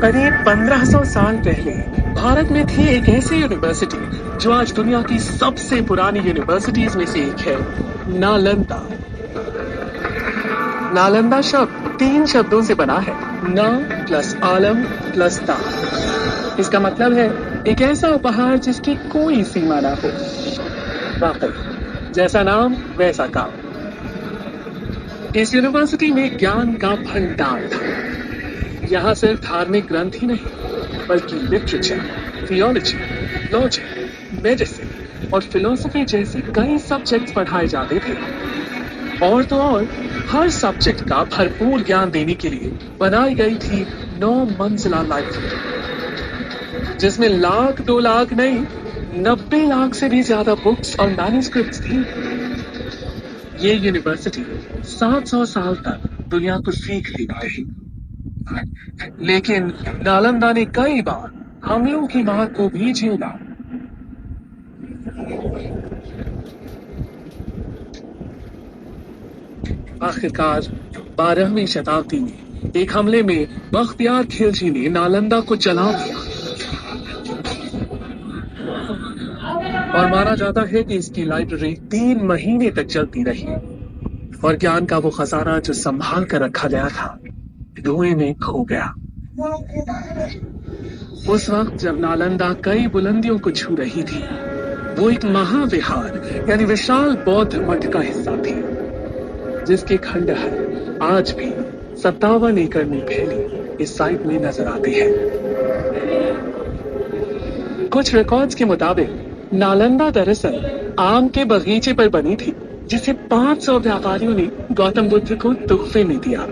करीब 1500 साल पहले भारत में थी एक ऐसी यूनिवर्सिटी जो आज दुनिया की सबसे पुरानी यूनिवर्सिटीज में से एक है, नालंदा। नालंदा शब्द 3 शब्दों से बना है, ना प्लस आलम प्लस ता। इसका मतलब है एक ऐसा उपहार जिसकी कोई सीमा ना हो। वाकई जैसा नाम वैसा काम। इस यूनिवर्सिटी में ज्ञान का भंडार था। यहाँ सिर्फ धार्मिक ग्रंथ ही नहीं बल्कि लिटरेचर, थियोलॉजी, लॉजिक, मेडिसिन और फिलोसफी जैसे कई सब्जेक्ट्स पढ़ाए जाते थे। और तो और हर सब्जेक्ट का भरपूर ज्ञान देने के लिए बनाई गई थी 9 मंजिला लाइब्रेरी, जिसमें लाख 2 लाख नहीं 90 लाख से भी ज्यादा बुक्स और मैन्युस्क्रिप्ट्स थी। ये यूनिवर्सिटी 700 साल तक दुनिया को सीख लेती रही, लेकिन नालंदा ने कई बार हमलों की मार को भी झेला। आखिरकार 12वीं शताब्दी में एक हमले में बख्तियार खिलजी ने नालंदा को जला दिया और माना जाता है कि इसकी लाइब्रेरी 3 महीने तक चलती रही और ज्ञान का वो खजाना जो संभाल कर रखा गया था धुएं में खो गया। उस वक्त जब नालंदा कई बुलंदियों को छू रही थी, वो एक महाविहार यानी विशाल बौद्ध मठ का हिस्सा थी, जिसके खंडहर आज भी 57 एकड़ में फैली इस साइट में नजर आते हैं। कुछ रिकॉर्ड्स के मुताबिक नालंदा दरअसल आम के बगीचे पर बनी थी, जिसे 500 व्यापारियों ने गौतम बुद्ध को तोहफे में दिया।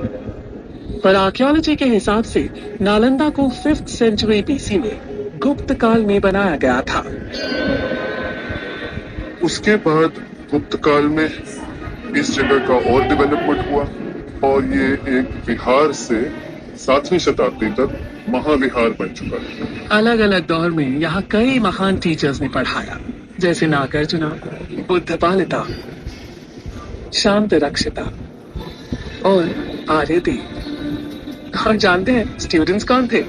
पर आर्कियोलॉजी के हिसाब से नालंदा को 5th सेंचुरी बीसी में गुप्त काल में बनाया गया था। उसके बाद गुप्त काल में इस जगह का और डेवलपमेंट हुआ और ये एक विहार से 7वीं शताब्दी तक महाविहार बन चुका है। अलग अलग दौर में यहाँ कई महान टीचर्स ने पढ़ाया, जैसे नागार्जुना, बुद्धपालिता, शांत रक्षिता और आर्यदेव। और जानते हैं स्टूडेंट्स कौन थे?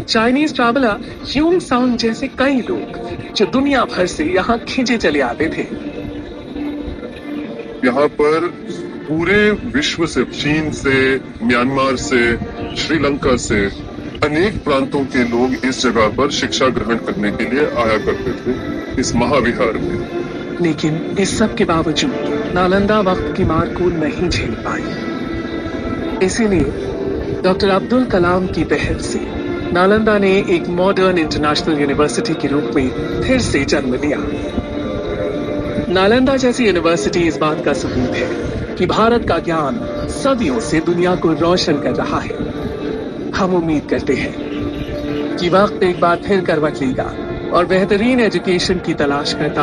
चाइनीज ट्रैवलर ह्यूंग सांग जैसे कई लोग जो दुनिया भर से यहाँ खींचे चले आते थे। यहाँ पर पूरे विश्व से, चीन से, म्यांमार से, श्रीलंका से अनेक प्रांतों के लोग इस जगह पर शिक्षा ग्रहण करने के लिए आया करते थे इस महाविहार में। लेकिन इस सब के बावजूद नालंदा वक्त की मार को नहीं झेल पाई। इसीलिए डॉक्टर अब्दुल कलाम की पहल से नालंदा ने एक मॉडर्न इंटरनेशनल यूनिवर्सिटी के रूप में फिर से जन्म लिया। नालंदा जैसी यूनिवर्सिटी इस बात का सबूत है कि भारत का ज्ञान सदियों से दुनिया को रोशन कर रहा है। हम उम्मीद करते हैं कि वक्त एक बार फिर करवट लेगा और बेहतरीन एजुकेशन की तलाश करता